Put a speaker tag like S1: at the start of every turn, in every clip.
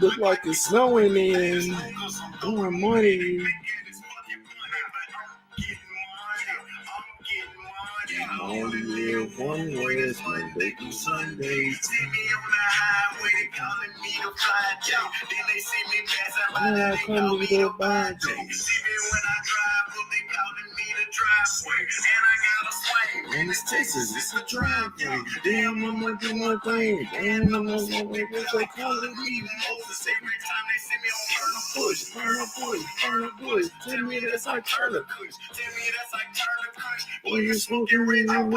S1: Look like it's snowing in. More money. Only live one way, Monday through Sunday. See me on the highway, they calling me the fly J. Then they see me passing by, they call me the bad J. See me when I drive, but they calling me the driveway. And I got a swing. And it's Texas, it's the driveway. Damn, I'm gonna do my thing. Damn, I'm gonna do my thing. They calling me Moses every time they see me on Turner Bush. Turner Bush, Turner Bush. Tell me that's like Turner Kush. Tell me that's like Turner Kush. Boy, you smoking red. I'm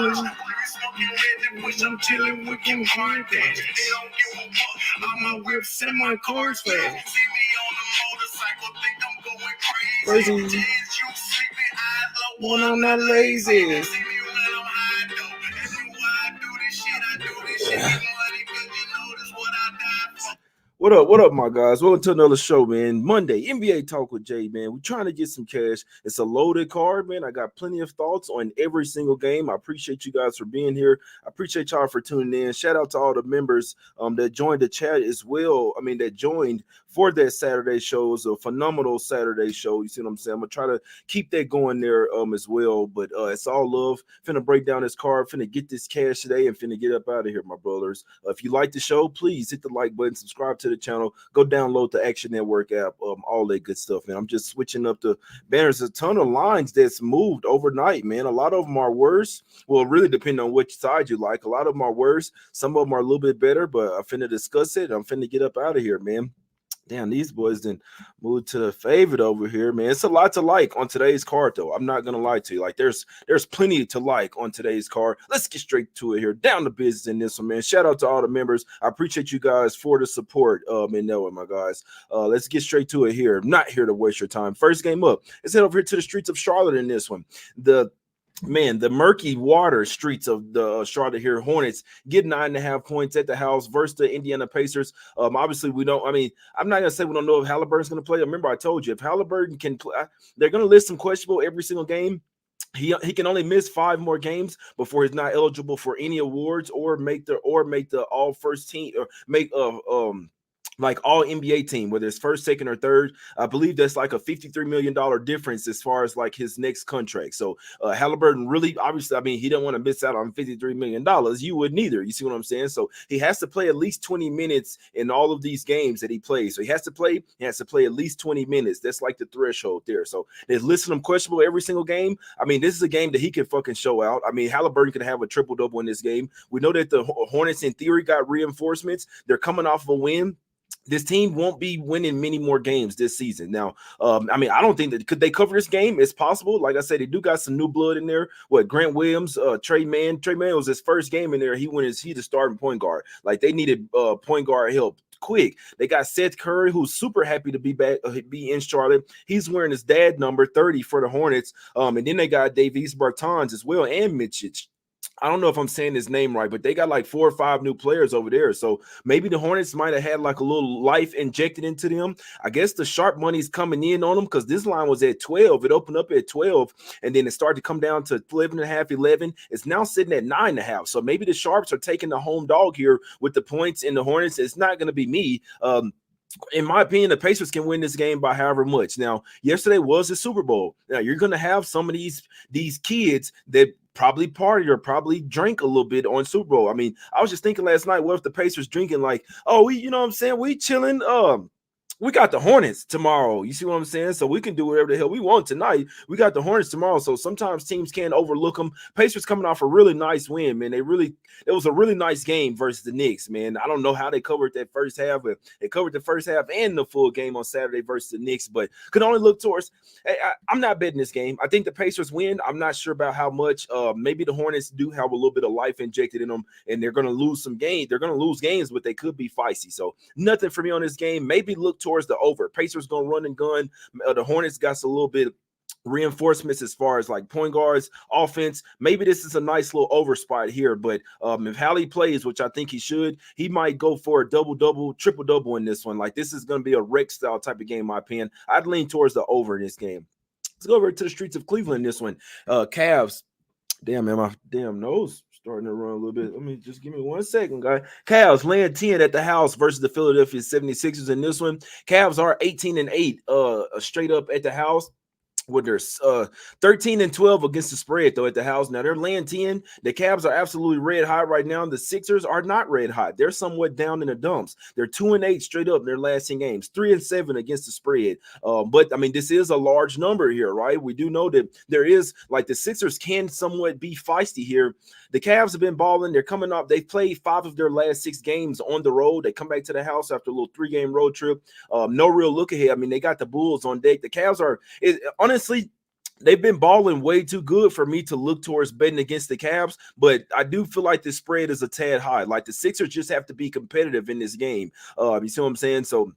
S1: chilling with them hard days. They don't give a fuck. I'm a whip, send my cars fast. See me on the motorcycle, think I'm going crazy. You sleeping, eyes low, when I'm not lazy. See me when I'm high though. And why I do this shit, get money, cause you know this what I die for. What up, my guys? Welcome to another show, man. Monday, NBA Talk with Jay, man. We're trying to get some cash. It's a loaded card, man. I got plenty of thoughts on every single game. I appreciate you guys for being here. I appreciate y'all for tuning in. Shout out to all the members that joined the chat as well. I mean, that joined for that Saturday show. It was a phenomenal Saturday show. You see what I'm saying? I'm going to try to keep that going there as well. But it's all love. Finna break down this card. Finna get this cash today and finna get up out of here, my brothers. If you like the show, please hit the like button, subscribe to the channel, go download the Action Network app, all that good stuff, man. I'm just switching up the banners. A ton of lines that's moved overnight, man. A lot of them are worse. Well, really depending on which side you like. A lot of them are worse. Some of them are a little bit better, but I'm finna discuss it. I'm finna get up out of here, man. Damn, these boys didn't move to the favorite over here, man. It's a lot to like on today's card, though. I'm not gonna lie to you. Like, there's plenty to like on today's card. Let's get straight to it here. Down to business in this one, man. Shout out to all the members. I appreciate you guys for the support. In that one, my guys. Let's get straight to it here. I'm not here to waste your time. First game up. Let's head over here to the streets of Charlotte in this one. The murky water streets of the Charlotte here Hornets get 9.5 points at the house versus the Indiana Pacers. Obviously, I'm not gonna say we don't know if Halliburton's gonna play. Remember, I told you if Halliburton can play, they're gonna list him questionable every single game. He can only miss 5 more games before he's not eligible for any awards or make the all first team or make like all NBA team, whether it's first, second, or third. I believe that's like a $53 million difference as far as like his next contract. So Halliburton really, obviously, I mean, he don't want to miss out on $53 million. You wouldn't either. You see what I'm saying? So he has to play at least 20 minutes in all of these games that he plays. So he has to play at least 20 minutes. That's like the threshold there. So they're listing him questionable every single game. I mean, this is a game that he can fucking show out. I mean, Halliburton can have a triple-double in this game. We know that the Hornets, in theory, got reinforcements. They're coming off of a win. This team won't be winning many more games this season. Now, I mean, I don't think that could they cover this game. It's possible. Like I said, they do got some new blood in there. What, Grant Williams, Trey Mann was his first game in there. He the starting point guard. Like, they needed point guard help quick. They got Seth Curry, who's super happy to be back, be in Charlotte. He's wearing his dad number 30 for the Hornets. And then they got Davis Bertans as well, and Mitchich. I don't know if I'm saying his name right, but they got like 4 or 5 new players over there. So maybe the Hornets might have had like a little life injected into them. I guess the sharp money's coming in on them because this line was at 12. It opened up at 12, and then it started to come down to 11.5, 11. It's now sitting at 9.5. So maybe the Sharps are taking the home dog here with the points in the Hornets. It's not going to be me. In my opinion, the Pacers can win this game by however much. Now, yesterday was the Super Bowl. Now, you're going to have some of these kids that probably party or probably drink a little bit on Super Bowl. I mean, I was just thinking last night, what if the Pacers drinking like, oh, you know what I'm saying? We chilling. We got the Hornets tomorrow. You see what I'm saying? So we can do whatever the hell we want tonight. We got the Hornets tomorrow. So sometimes teams can't overlook them. Pacers coming off a really nice win, man. It was a really nice game versus the Knicks, man. I don't know how they covered that first half, but they covered the first half and the full game on Saturday versus the Knicks, but could only look towards. I'm not betting this game. I think the Pacers win. I'm not sure about how much. Maybe the Hornets do have a little bit of life injected in them, and they're going to lose some games. They're going to lose games, but they could be feisty. So nothing for me on this game. Maybe look towards the over. Pacers gonna run and gun. The Hornets got a little bit of reinforcements as far as like point guards, offense. Maybe this is a nice little over spot here, but if Hallie plays, which I think he should, he might go for a double-double, triple-double in this one. Like, this is going to be a Rex style type of game, in my opinion. I'd lean towards the over in this game. Let's go over to the streets of Cleveland in this one. Cavs. Damn, man, my damn nose starting to run a little bit. Let me just give me 1 second, guys. Cavs laying 10 at the house versus the Philadelphia 76ers in this one. Cavs are 18-8 straight up at the house. With their 13-12 against the spread, though, at the house. Now they're laying 10. The Cavs are absolutely red hot right now. The Sixers are not red hot. They're somewhat down in the dumps. They're 2-8 straight up in their last 10 games, 3-7 against the spread. But I mean, this is a large number here, right? We do know that there is, like, the Sixers can somewhat be feisty here. The Cavs have been balling. They're coming up. They've played 5 of their last 6 games on the road. They come back to the house after a little 3-game road trip. No real look ahead. I mean, they got the Bulls on deck. The Cavs are honestly, they've been balling way too good for me to look towards betting against the Cavs, but I do feel like this spread is a tad high. Like, the Sixers just have to be competitive in this game. You see what I'm saying? So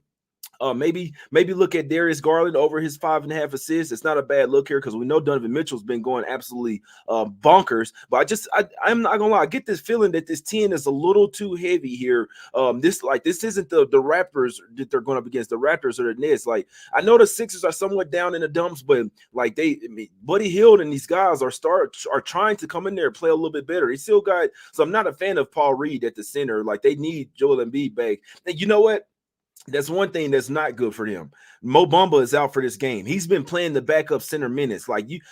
S1: maybe look at Darius Garland over his 5.5 assists. It's not a bad look here because we know Donovan Mitchell's been going absolutely bonkers. But I'm not gonna lie, I get this feeling that this 10 is a little too heavy here. This isn't the Raptors that they're going up against. The Raptors or the Nets. Like, I know the Sixers are somewhat down in the dumps, but like Buddy Hield and these guys are trying to come in there and play a little bit better. He still got, so I'm not a fan of Paul Reed at the center. Like, they need Joel Embiid back. And you know what? That's one thing that's not good for them. Mo Bamba is out for this game. He's been playing the backup center minutes.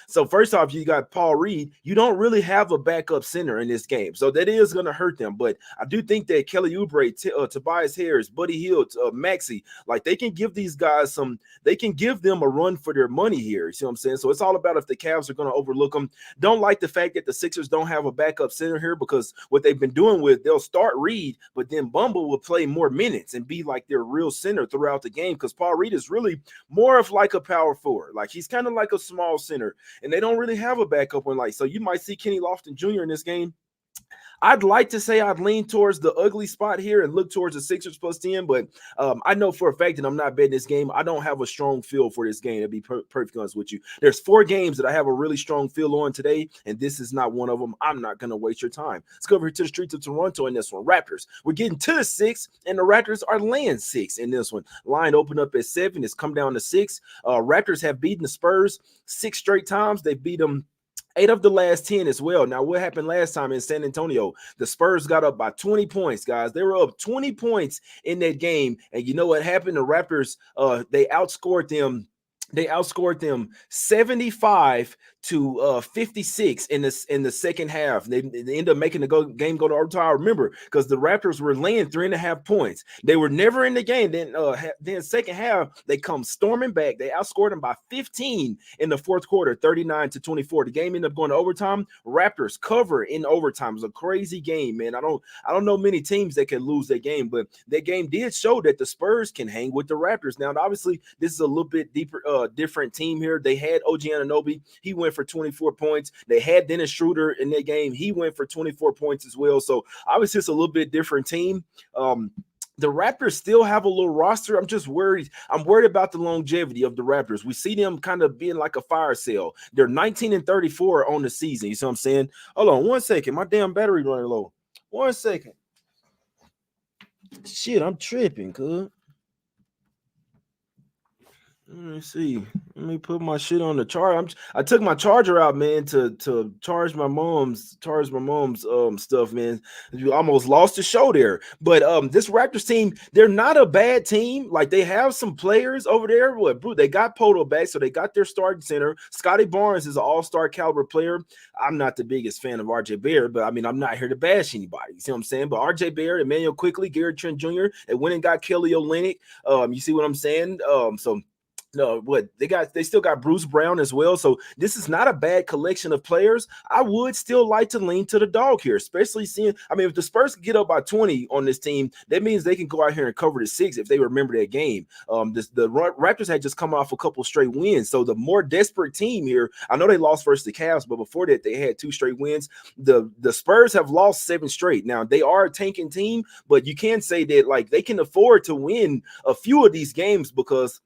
S1: So first off, you got Paul Reed. You don't really have a backup center in this game. So that is going to hurt them. But I do think that Kelly Oubre, Tobias Harris, Buddy Hield, Maxey, like, they can give these guys they can give them a run for their money here. You see what I'm saying? So it's all about if the Cavs are going to overlook them. Don't like the fact that the Sixers don't have a backup center here, because what they've been doing they'll start Reed, but then Bamba will play more minutes and be like their real center throughout the game, because Paul Reed is really more of like a power forward. Like, he's kind of like a small center, and they don't really have a backup one. Like, so you might see Kenny Lofton Jr. in this game. I'd like to say I'd lean towards the ugly spot here and look towards the Sixers plus 10, but I know for a fact that I'm not betting this game. I don't have a strong feel for this game, to be perfectly honest with you. There's 4 games that I have a really strong feel on today, and this is not one of them. I'm not going to waste your time. Let's go over here to the streets of Toronto in this one. Raptors. We're getting to the 6, and the Raptors are laying 6 in this one. Line opened up at 7. It's come down to 6. Raptors have beaten the Spurs 6 straight times. They beat them 8 of the last 10 as well. Now, what happened last time in San Antonio? The Spurs got up by 20 points, guys. They were up 20 points in that game. And you know what happened? The Raptors, they outscored them. They outscored them 75 to 56 in the second half. They ended up making the game go to overtime. Remember, because the Raptors were laying 3.5 points. They were never in the game. Then second half, they come storming back. They outscored them by 15 in the fourth quarter, 39 to 24. The game ended up going to overtime. Raptors cover in overtime. It was a crazy game, man. I don't know many teams that can lose that game, but that game did show that the Spurs can hang with the Raptors. Now, obviously, this is a little bit different team here. They had OG Anunoby. He went for 24 points. They had Dennis Schroeder in that game. He went for 24 points as well. So obviously it's a little bit different team. The Raptors still have a little roster. I'm just worried. I'm worried about the longevity of the Raptors. We see them kind of being like a fire sale. They're 19-34 on the season. You see what I'm saying? Hold on 1 second. My damn battery running low. 1 second. Shit, I'm tripping, cuz. Let me see. Let me put my shit on the charge. I took my charger out, man, to charge my mom's stuff, man. You almost lost the show there. But this Raptors team, they're not a bad team. Like, they have some players over there. They got Poto back, so they got their starting center. Scotty Barnes is an all-star caliber player. I'm not the biggest fan of RJ Barrett, but I mean, I'm not here to bash anybody. You see what I'm saying? But RJ Barrett, Emmanuel Quickly, Gary Trent Jr., they went and got Kelly Olynyk. You see what I'm saying? No, they still got Bruce Brown as well. So this is not a bad collection of players. I would still like to lean to the dog here, especially seeing, I mean, if the Spurs get up by 20 on this team, that means they can go out here and cover the 6 if they remember that game. The Raptors had just come off a couple straight wins. So the more desperate team here, I know they lost versus the Cavs, but before that, they had 2 straight wins. The Spurs have lost 7 straight. Now, they are a tanking team, but you can say that, like, they can afford to win a few of these games because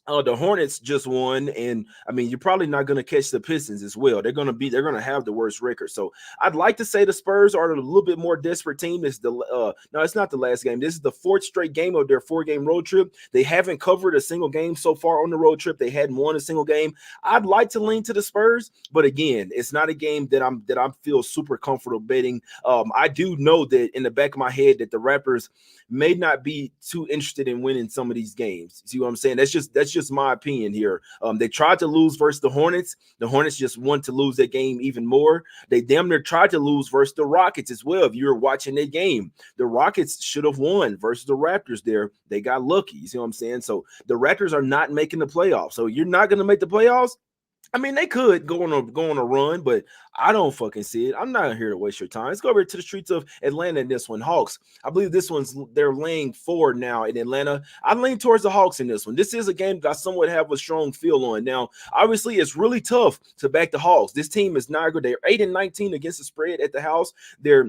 S1: The Hornets just won, and I mean, you're probably not going to catch the Pistons as well. They're going to have the worst record. So I'd like to say the Spurs are a little bit more desperate team. It's no, it's not the last game. This is the fourth straight game of their 4-game road trip. They haven't covered a single game so far on the road trip. They hadn't won a single game. I'd like to lean to the Spurs, but again, it's not a game that I feel super comfortable betting. I do know that in the back of my head that the Raptors may not be too interested in winning some of these games. See what I'm saying? That's just my opinion here. They tried to lose versus the Hornets. The Hornets just want to lose that game even more. They damn near tried to lose versus the Rockets as well. If you were watching that game, the Rockets should have won versus the Raptors there. They got lucky. You see what I'm saying? So the Raptors are not making the playoffs. So you're not going to make the playoffs. I mean, they could go on a run, but I don't fucking see it. I'm not here to waste your time. Let's go over to the streets of Atlanta in this one. Hawks. I believe they're laying 4 now in Atlanta. I lean towards the Hawks in this one. This is a game that I somewhat have a strong feel on. Now, obviously, it's really tough to back the Hawks. This team is not good. They're 8-19 against the spread at the house. They're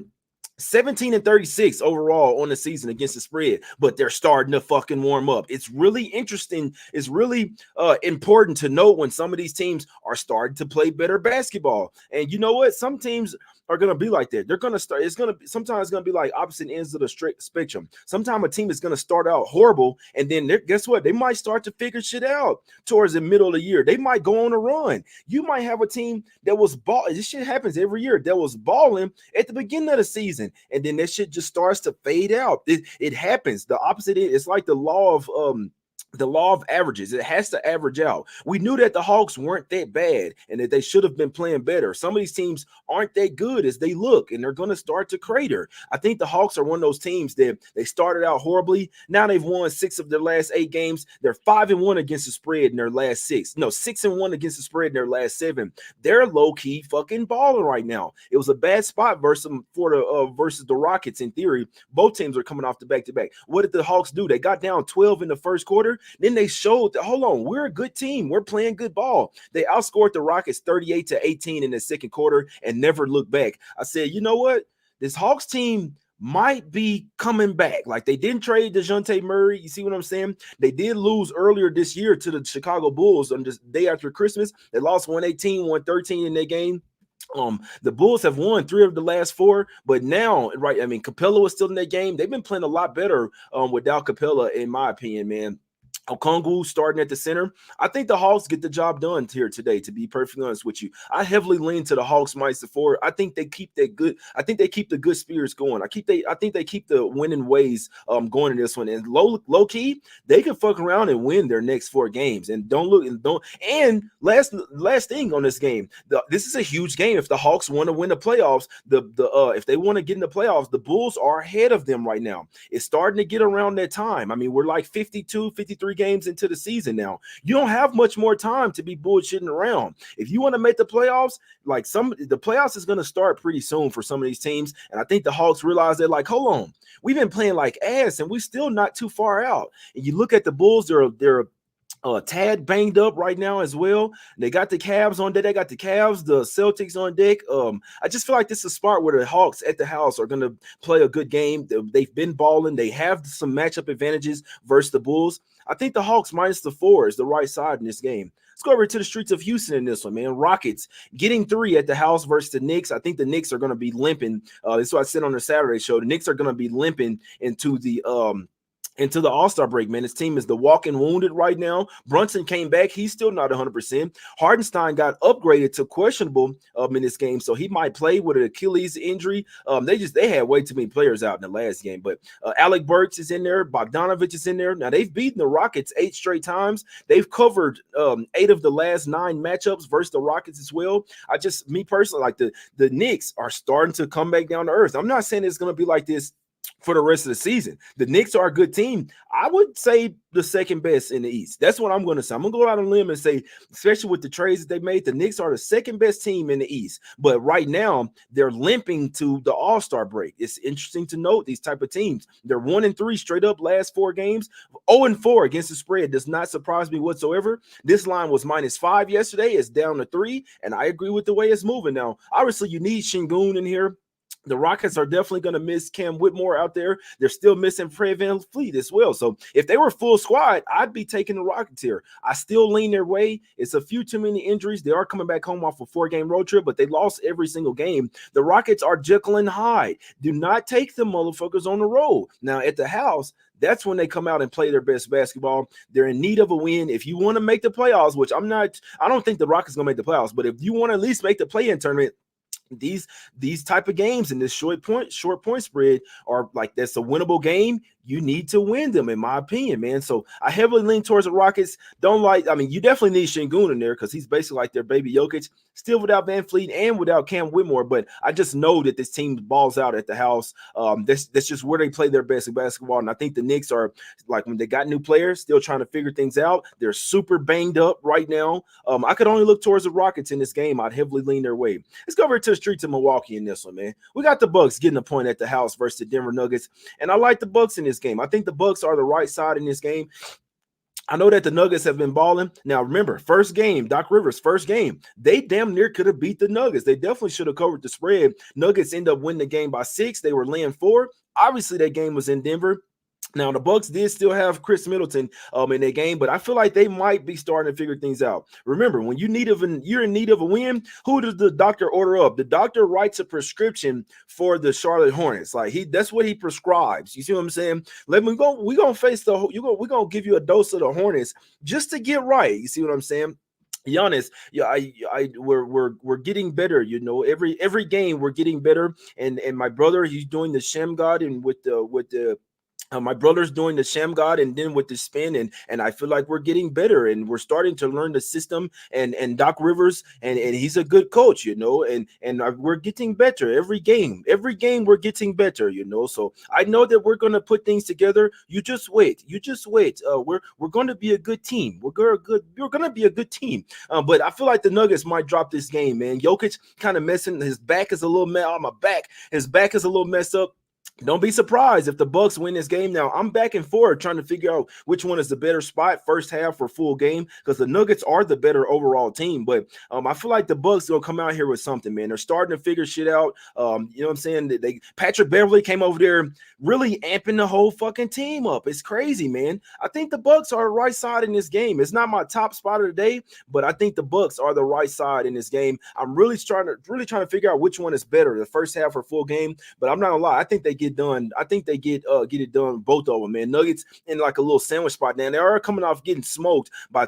S1: 17-36 overall on the season against the spread, but they're starting to fucking warm up. It's really interesting. It's really important to note when some of these teams are starting to play better basketball. And you know what? Some teams are going to be like that. They're going to start. Sometimes it's going to be like opposite ends of the spectrum. Sometimes a team is going to start out horrible, and then guess what? They might start to figure shit out towards the middle of the year. They might go on a run. You might have a team that was balling. This shit happens every year. That was balling at the beginning of the season, and then that shit just starts to fade out. It happens. The opposite is like the law of averages. It has to average out. We knew that the Hawks weren't that bad and that they should have been playing better. Some of these teams aren't that good as they look, and they're going to start to crater. I think the Hawks are one of those teams that they started out horribly. Now they've won 6 of their last 8 games. They're 5-1 against the spread in their last 6. No, 6-1 against the spread in their last 7. They're low-key fucking balling right now. It was a bad spot versus the Rockets in theory. Both teams are coming off the back-to-back. What did the Hawks do? They got down 12 in the first quarter. Then they showed that, hold on, we're a good team. We're playing good ball. They outscored the Rockets 38-18 in the second quarter and never looked back. I said, you know what? This Hawks team might be coming back. Like, they didn't trade DeJounte Murray. You see what I'm saying? They did lose earlier this year to the Chicago Bulls on this day after Christmas. They lost 118-113 in their game. The Bulls have won 3 of the last 4, but now, right? I mean, Capella was still in that game. They've been playing a lot better without Capella, in my opinion, man. Okongwu starting at the center. I think the Hawks get the job done here today, to be perfectly honest with you. I heavily lean to the Hawks minus the 4. I think they keep that good. I think they keep the good spirits going. I think they keep the winning ways going in this one. And low key, they can fuck around and win their next 4 games. And last thing on this game, this is a huge game. If the Hawks want to win the playoffs, if they want to get in the playoffs, the Bulls are ahead of them right now. It's starting to get around that time. I mean, we're like 52, 53 games into the season now. You don't have much more time to be bullshitting around. If you want to make the playoffs, the playoffs is going to start pretty soon for some of these teams. And I think the Hawks realize they're like, hold on, we've been playing like ass and we're still not too far out. And you look at the Bulls, they're tad banged up right now as well. They got the Cavs on deck. They got the Cavs, the Celtics on deck. I just feel like this is a spot where the Hawks at the house are going to play a good game. They've been balling. They have some matchup advantages versus the Bulls. I think the Hawks minus the 4 is the right side in this game. Let's go over to the streets of Houston in this one, man. Rockets getting 3 at the house versus the Knicks. I think the Knicks are going to be limping. That's what I said on the Saturday show. The Knicks are going to be limping into the All-Star break, man. His team is the walking wounded right now. Brunson came back. He's still not 100%. Hardenstein got upgraded to questionable in this game, so he might play with an Achilles injury. They had way too many players out in the last game, but Alec Burks is in there. Bogdanovich is in there. Now, they've beaten the Rockets 8 straight times. They've covered 8 of the last 9 matchups versus the Rockets as well. Me personally, like the Knicks are starting to come back down to earth. I'm not saying it's going to be like this for the rest of the season. The Knicks are a good team. I would say the second best in the East. That's what I'm going to say. I'm going to go out on a limb and say, especially with the trades that they made, the Knicks are the second best team in the East. But right now, they're limping to the All-Star break. It's interesting to note these type of teams. They're 1-3 straight up last 4 games. 0-4 against the spread does not surprise me whatsoever. This line was -5 yesterday. It's down to 3, and I agree with the way it's moving now. Obviously, you need Şengün in here. The Rockets are definitely going to miss Cam Whitmore out there. They're still missing Fred VanVleet as well. So if they were full squad, I'd be taking the Rockets here. I still lean their way. It's a few too many injuries. They are coming back home off a 4-game road trip, but they lost every single game. The Rockets are Jekyll and Hyde. Do not take the motherfuckers on the road. Now at the house, that's when they come out and play their best basketball. They're in need of a win. If you want to make the playoffs, which I don't think the Rockets going to make the playoffs, but if you want to at least make the play-in tournament, these type of games and this short point spread are like, that's a winnable game. You need to win them, in my opinion, man. So I heavily lean towards the Rockets. You definitely need Şengün in there because he's basically like their baby Jokic, still without VanVleet and without Cam Whitmore. But I just know that this team balls out at the house. That's just where they play their best basketball. And I think the Knicks are, like, when they got new players, still trying to figure things out. They're super banged up right now. I could only look towards the Rockets in this game. I'd heavily lean their way. Let's go over to the streets of Milwaukee in this one, man. We got the Bucks getting a point at the house versus the Denver Nuggets, and I like the Bucks in this game. I think the Bucks are the right side in this game. I know that the Nuggets have been balling. Now, remember, first game, Doc Rivers, first game, they damn near could have beat the Nuggets. They definitely should have covered the spread. Nuggets end up winning the game by 6. They were laying 4. Obviously, that game was in Denver. Now, the Bucks did still have Chris Middleton in their game, but I feel like they might be starting to figure things out. Remember, when you're in need of a win, who does the doctor order up? The doctor writes a prescription for the Charlotte Hornets. Like, that's what he prescribes. You see what I'm saying? We're gonna give you a dose of the Hornets just to get right. You see what I'm saying? Giannis, we're getting better, you know. Every game we're getting better, and my brother, he's doing the Shem God, and with the my brother's doing the Sham God and then with the spin, and I feel like we're getting better and we're starting to learn the system, and Doc Rivers, and he's a good coach, you know, and we're getting better every game we're getting better, you know. So I know that we're going to put things together. You just wait. We're going to be a good team. We're going to be a good team. But I feel like the Nuggets might drop this game, man. Jokic kind of messing, his back is a little his back is a little messed up. Don't be surprised if the Bucks win this game. Now, I'm back and forth trying to figure out which one is the better spot, first half or full game, because the Nuggets are the better overall team. But I feel like the Bucks will come out here with something, man. They're starting to figure shit out. You know what I'm saying? Patrick Beverley came over there really amping the whole fucking team up. It's crazy, man. I think the Bucks are the right side in this game. It's not my top spot of the day, but I think the Bucks are the right side in this game. I'm really trying to figure out which one is better, the first half or full game. But I'm not gonna lie, I think they get done. I think they get it done, both of them, man. Nuggets in like a little sandwich spot now. They are coming off getting smoked by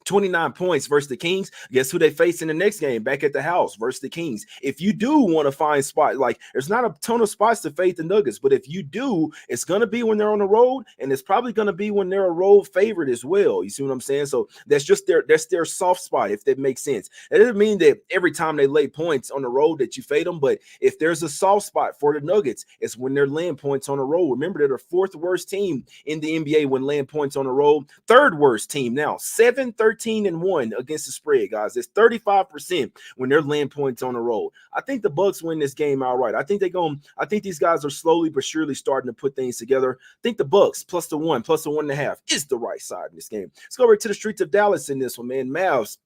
S1: 29 points versus the Kings. Guess who they face in the next game back at the house versus the Kings? If you do want to find spot, like, there's not a ton of spots to fade the Nuggets, but if you do, it's going to be when they're on the road, and it's probably going to be when they're a road favorite as well. You see what I'm saying? So that's their soft spot, if that makes sense. That doesn't mean that every time they lay points on the road that you fade them, but if there's a soft spot for the Nuggets, it's when they're laying points on the road. Remember, they're the 4th worst team in the NBA when laying points on the road. 3rd worst team now, 7-13-1 against the spread, guys. It's 35% when they're laying points on the road. I think the Bucks win this game outright. I think these guys are slowly but surely starting to put things together. I think the Bucks plus the 1.5 is the right side in this game. Let's go over to the streets of Dallas in this one, man. Mavs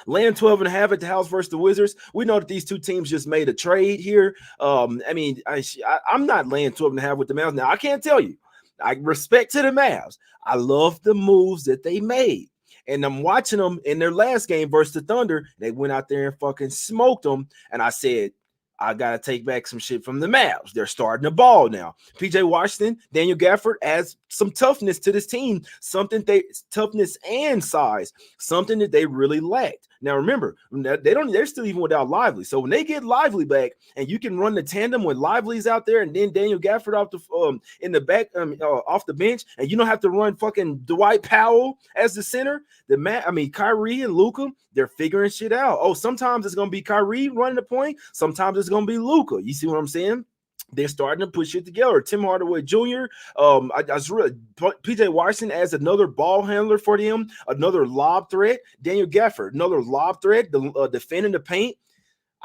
S1: laying 12.5 at the house versus the Wizards. We know that these two teams just made a trade here. I'm not laying 12.5 with the Mavs. Now, I can't tell you. I respect to the Mavs. I love the moves that they made. And I'm watching them in their last game versus the Thunder. They went out there and fucking smoked them. And I said, I got to take back some shit from the Mavs. They're starting to ball now. PJ Washington, Daniel Gafford adds some toughness to this team, toughness and size, something that they really lacked. Now, remember, they're still even without Lively. So when they get Lively back and you can run the tandem when Lively's out there and then Daniel Gafford off the bench, and you don't have to run fucking Dwight Powell as the center, Kyrie and Luka, they're figuring shit out. Oh, sometimes it's going to be Kyrie running the point. Sometimes it's going to be Luka. You see what I'm saying? They're starting to put shit together. Tim Hardaway Jr. PJ Washington adds another ball handler for them, another lob threat. Daniel Gafford, another lob threat, defending the paint.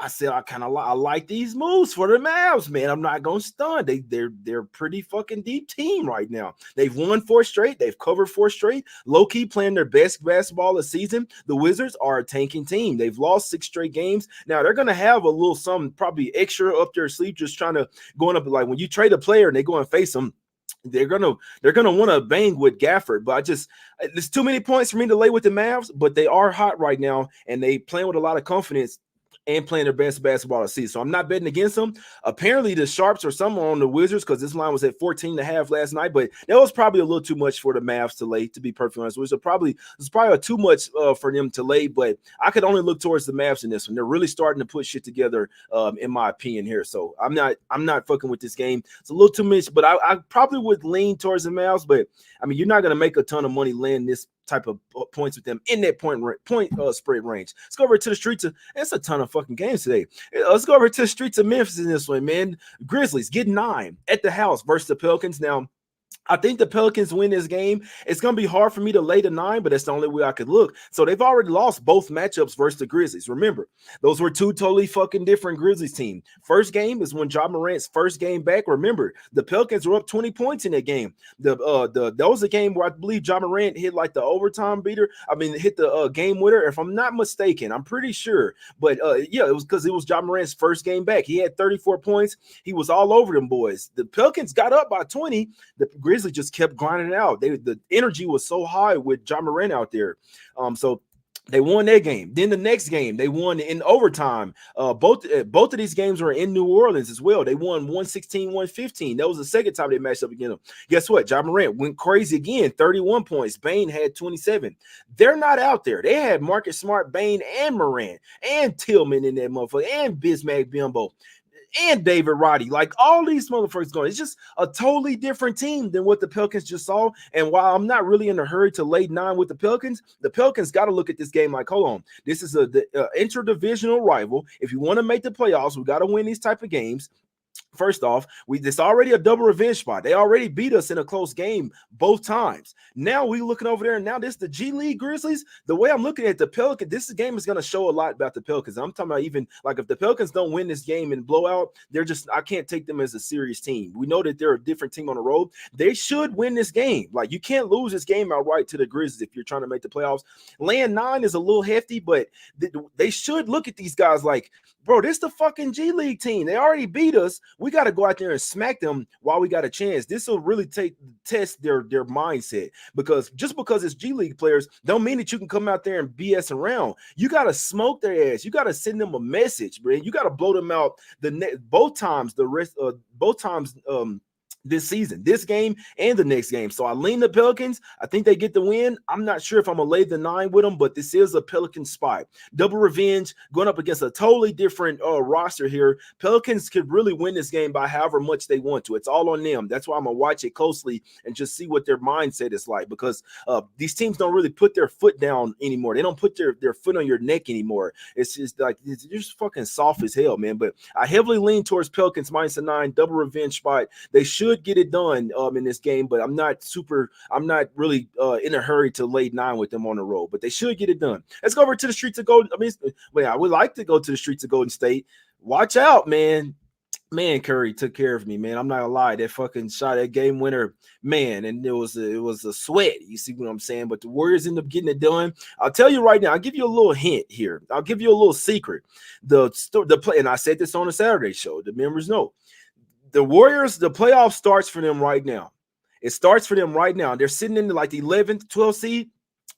S1: I said I like these moves for the Mavs, man. I'm not gonna stun. They're pretty fucking deep team right now. They've won 4 straight. They've covered 4 straight. Low key playing their best basketball of the season. The Wizards are a tanking team. They've lost 6 straight games. Now they're gonna have a little something probably extra up their sleeve, just trying to going up like when you trade a player and they go and face them. They're gonna want to bang with Gafford, but there's too many points for me to lay with the Mavs. But they are hot right now, and they playing with a lot of confidence and playing their best basketball to see. So I'm not betting against them. Apparently the sharps are somewhere on the Wizards because this line was at 14.5 last night, but that was probably a little too much for the Mavs to lay, to be perfectly honest. It's probably too much for them to lay, but I could only look towards the Mavs in this one. They're really starting to put shit together, in my opinion here. So I'm not fucking with this game. It's a little too much, but I probably would lean towards the Mavs, but I mean, you're not going to make a ton of money laying this type of points with them in that point spread range. Let's go over to the streets of, it's a ton of fucking games today. Let's go over to the streets of Memphis in this one, man. Grizzlies get 9 at the house versus the Pelicans. Now, I think the Pelicans win this game. It's going to be hard for me to lay the 9, but that's the only way I could look. So they've already lost both matchups versus the Grizzlies. Remember, those were 2 totally fucking different Grizzlies team. First game is when Ja Morant's first game back. Remember, the Pelicans were up 20 points in that game. That was a game where I believe Ja Morant hit like the overtime beater. I mean, hit the game winner, if I'm not mistaken. I'm pretty sure. But yeah, it was because it was Ja Morant's first game back. He had 34 points. He was all over them boys. The Pelicans got up by 20. The Grizzlies just kept grinding it out. The energy was so high with Ja Morant out there. So they won that game. Then the next game, they won in overtime. Both of these games were in New Orleans as well. They won 116-115. That was the second time they matched up against them. Guess what? Ja Morant went crazy again, 31 points. Bane had 27. They're not out there. They had Marcus Smart, Bane, and Morant, and Tillman in that motherfucker, and Bismack Biyombo, and David Roddy, like all these motherfuckers going. It's just a totally different team than what the Pelicans just saw. And while I'm not really in a hurry to lay 9 with the Pelicans got to look at this game like, hold on, this is the interdivisional rival. If you want to make the playoffs, we got to win these type of games. First off, this already a double revenge spot. They already beat us in a close game both times. Now we looking over there, and now this the G League Grizzlies. The way I'm looking at the Pelicans, this game is going to show a lot about the Pelicans. I'm talking about even like if the Pelicans don't win this game and blow out, I can't take them as a serious team. We know that they're a different team on the road. They should win this game. Like you can't lose this game outright to the Grizzlies if you're trying to make the playoffs. Laying 9 is a little hefty, but they should look at these guys like, bro, this the fucking G League team. They already beat us. We got to go out there and smack them while we got a chance. This will really test their mindset, because just because it's G League players don't mean that you can come out there and BS around. You got to smoke their ass. You got to send them a message, bro. You got to blow them out both times this season, this game and the next game. So I lean the Pelicans. I think they get the win. I'm not sure if I'm gonna lay the 9 with them, but this is a Pelican spot. Double revenge going up against a totally different roster here. Pelicans could really win this game by however much they want to. It's all on them. That's why I'm gonna watch it closely and just see what their mindset is like, because these teams don't really put their foot down anymore. They don't put their foot on your neck anymore. It's just like it's just fucking soft as hell, man. But I heavily lean towards Pelicans -9, double revenge spot. They should get it done in this game, but I'm not really in a hurry to lay 9 with them on the road, but they should get it done. Let's go over to the streets of Golden. I would like to go to the streets of Golden State. Watch out, man. Curry took care of me, man. I'm not gonna lie. That fucking shot, that game winner, man, and it was a sweat. You see what I'm saying? But the Warriors end up getting it done. I'll tell you right now. I'll give you a little hint here. I'll give you a little secret. The play, and I said this on the Saturday show. The members know. The Warriors, the playoff starts for them right now. It starts for them right now. They're sitting in like the 11th, 12th seed.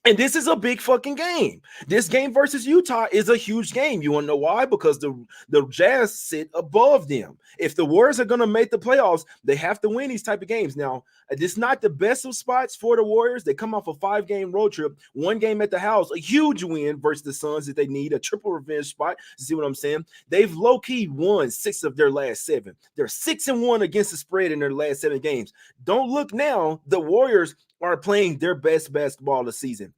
S1: And this is a big fucking game. This game versus Utah is a huge game. You want to know why? Because the Jazz sit above them. If the Warriors are going to make the playoffs, they have to win these type of games. Now, it's not the best of spots for the Warriors. They come off a 5-game road trip, 1 game at the house, a huge win versus the Suns that they need, a triple revenge spot. You see what I'm saying? They've low-key won 6 of their last 7. They're 6-1 against the spread in their last 7 games. Don't look now. The Warriors are playing their best basketball of the season.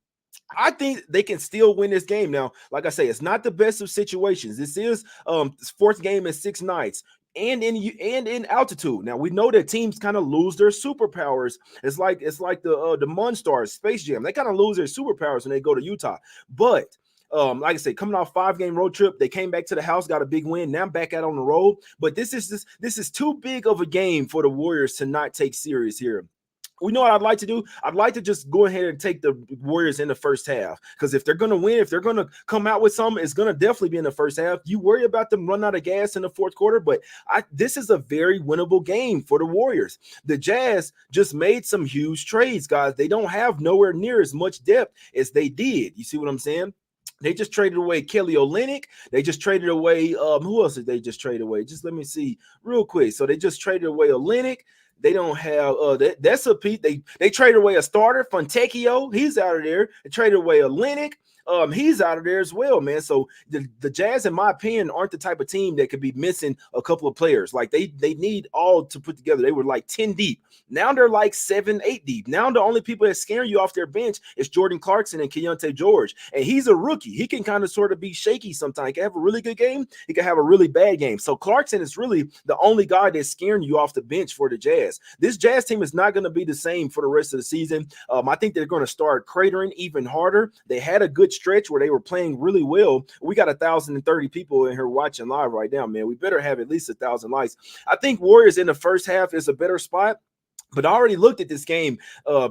S1: I think they can still win this game. Now, like I say, it's not the best of situations. This is 4th game in 6 nights. And in altitude. Now we know that teams kind of lose their superpowers. It's like the Monstars, Space Jam. They kind of lose their superpowers when they go to Utah. But Like I said, coming off 5-game road trip, they came back to the house, got a big win. Now I'm back out on the road. But this is too big of a game for the Warriors to not take serious here. We know what I'd like to do. I'd like to just go ahead and take the Warriors in the first half, because if they're going to win, if they're going to come out with something, it's going to definitely be in the first half. You worry about them running out of gas in the fourth quarter, but this is a very winnable game for the Warriors. The Jazz just made some huge trades, guys. They don't have nowhere near as much depth as they did. You see what I'm saying? They just traded away Kelly Olynyk. They just traded away who else did they just trade away? Just let me see real quick. So they just traded away Olynyk. They don't have that's a piece. They traded away a starter, Fontecchio. He's out of there. They traded away Olynyk. He's out of there as well, man. So the Jazz, in my opinion, aren't the type of team that could be missing a couple of players. Like they need all to put together. They were like 10 deep. Now they're like 7, 8 deep. Now the only people that scare you off their bench is Jordan Clarkson and Keontae George. And he's a rookie. He can kind of sort of be shaky sometimes. He can have a really good game. He can have a really bad game. So Clarkson is really the only guy that's scaring you off the bench for the Jazz. This Jazz team is not going to be the same for the rest of the season. I think they're going to start cratering even harder. They had a good stretch where they were playing really well. We got 1,030 people in here watching live right now, man. We better have at least 1,000 likes. I think Warriors in the first half is a better spot. But I already looked at this game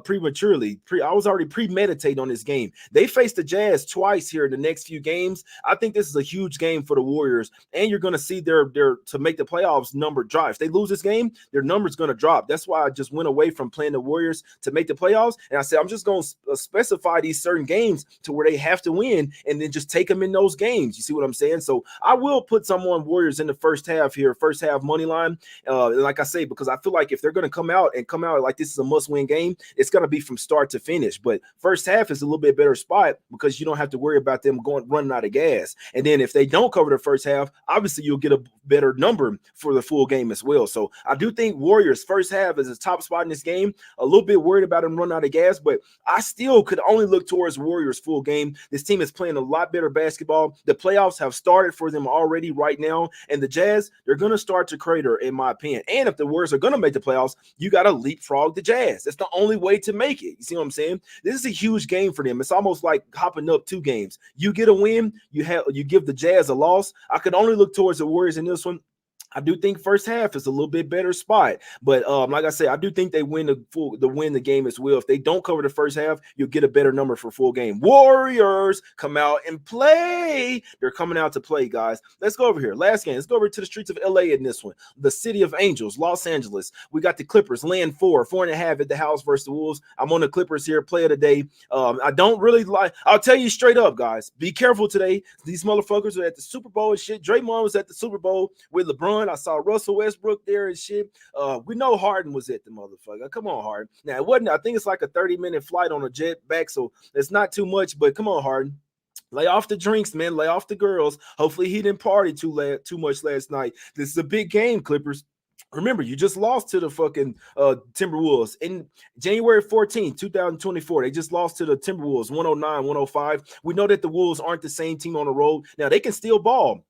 S1: prematurely. I was already premeditating on this game. They faced the Jazz twice here in the next few games. I think this is a huge game for the Warriors, and you're going to see their to make the playoffs number drop. If they lose this game, their number's going to drop. That's why I just went away from playing the Warriors to make the playoffs, and I said I'm just going to specify these certain games to where they have to win, and then just take them in those games. You see what I'm saying? So I will put some on Warriors in the first half here, first half money line. Like I say, because I feel like if they're going to come out like this is a must-win game, it's going to be from start to finish. But first half is a little bit better spot because you don't have to worry about them running out of gas. And then if they don't cover the first half, obviously you'll get a better number for the full game as well. So I do think Warriors first half is a top spot in this game. A little bit worried about them running out of gas, but I still could only look towards Warriors full game. This team is playing a lot better basketball. The playoffs have started for them already right now, and the Jazz, they're going to start to crater, in my opinion. And if the Warriors are going to make the playoffs, you got to leapfrog the Jazz. That's the only way to make it. You see what I'm saying? This is a huge game for them. It's almost like hopping up 2 games. You get a win, you give the Jazz a loss. I could only look towards the Warriors in this one. I do think first half is a little bit better spot, but like I said, I do think they win the game as well. If they don't cover the first half, you'll get a better number for full game. Warriors come out and play. They're coming out to play, guys. Let's go over here. Last game. Let's go over to the streets of LA in this one. The city of angels, Los Angeles. We got the Clippers laying 4.5 at the house versus the Wolves. I'm on the Clippers here. Play of the day. I don't really like. I'll tell you straight up, guys. Be careful today. These motherfuckers are at the Super Bowl and shit. Draymond was at the Super Bowl with LeBron. I saw Russell Westbrook there and shit. We know Harden was at the motherfucker. Come on, Harden. Now, it wasn't, I think it's like a 30-minute flight on a jet back, so it's not too much, but come on, Harden. Lay off the drinks, man. Lay off the girls. Hopefully he didn't party too much last night. This is a big game, Clippers. Remember, you just lost to the fucking Timberwolves in January 14, 2024. They just lost to the Timberwolves 109-105. We know that the Wolves aren't the same team on the road. Now, they can still ball.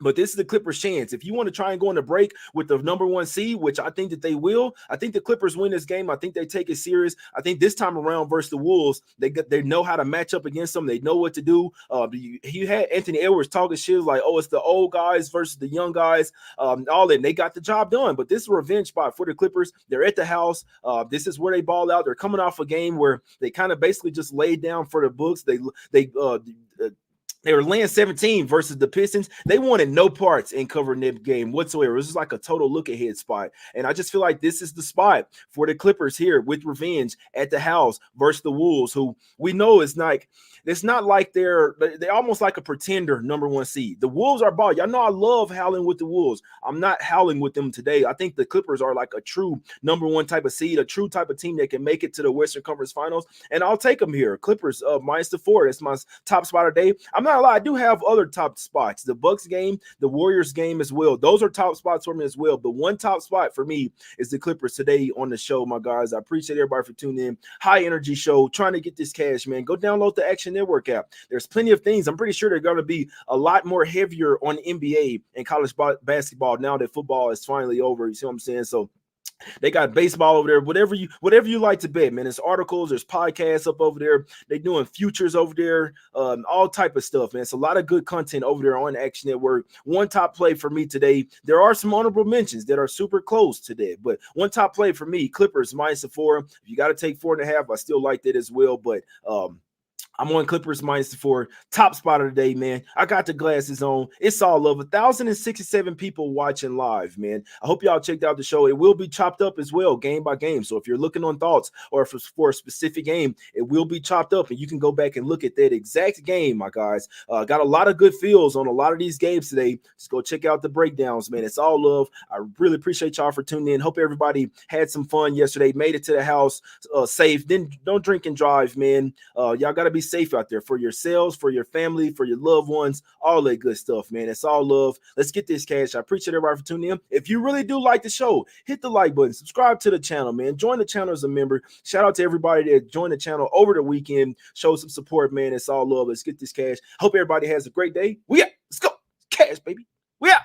S1: But this is the Clippers' chance. If you want to try and go on the break with the number 1 seed, which I think that they will, I think the Clippers win this game. I think they take it serious. I think this time around versus the Wolves, they know how to match up against them. They know what to do. You had Anthony Edwards talking shit like, oh, it's the old guys versus the young guys, all that. And they got the job done. But this is a revenge spot for the Clippers. They're at the house. This is where they ball out. They're coming off a game where they kind of basically just laid down for the books. They were laying 17 versus the Pistons. They wanted no parts in covering that game whatsoever. It was just like a total look-ahead spot. And I just feel like this is the spot for the Clippers here with revenge at the house versus the Wolves, who we know is like – it's not like they're almost like a pretender number 1 seed. The Wolves are ball. Y'all know I love howling with the Wolves. I'm not howling with them today. I think the Clippers are like a true number 1 type of seed, a true type of team that can make it to the Western Conference Finals. And I'll take them here. Clippers minus the 4. That's my top spot of the day. I'm not gonna lie. I do have other top spots. The Bucks game, the Warriors game as well. Those are top spots for me as well. But one top spot for me is the Clippers today on the show, my guys. I appreciate everybody for tuning in. High energy show, trying to get this cash, man. Go download the Action Network app. There's plenty of things. I'm pretty sure they're going to be a lot more heavier on NBA and college basketball now that football is finally over. You see what I'm saying? So They got baseball over there, whatever you like to bet, man. There's articles, there's podcasts up over there. They doing futures over there, all type of stuff, man. It's a lot of good content over there on Action Network. One top play for me today. There are some honorable mentions that are super close today, but one top play for me, Clippers -4. If you got to take 4.5, I still like that as well, but I'm on Clippers -4. Top spot of the day, man. I got the glasses on. It's all love. 1,067 people watching live, man. I hope y'all checked out the show. It will be chopped up as well, game by game. So if you're looking on thoughts or for a specific game, it will be chopped up, and you can go back and look at that exact game, my guys. Got a lot of good feels on a lot of these games today. Just go check out the breakdowns, man. It's all love. I really appreciate y'all for tuning in. Hope everybody had some fun yesterday, made it to the house safe. Then don't drink and drive, man. Y'all got to be safe out there for yourselves, for your family, for your loved ones, all that good stuff, man. It's all love. Let's get this cash. I appreciate everybody for tuning in. If you really do like the show, hit the like button, subscribe to the channel, man. Join the channel as a member. Shout out to everybody that joined the channel over the weekend. Show some support, man. It's all love. Let's get this cash. Hope everybody has a great day. We out. Let's go. Cash, baby. We out.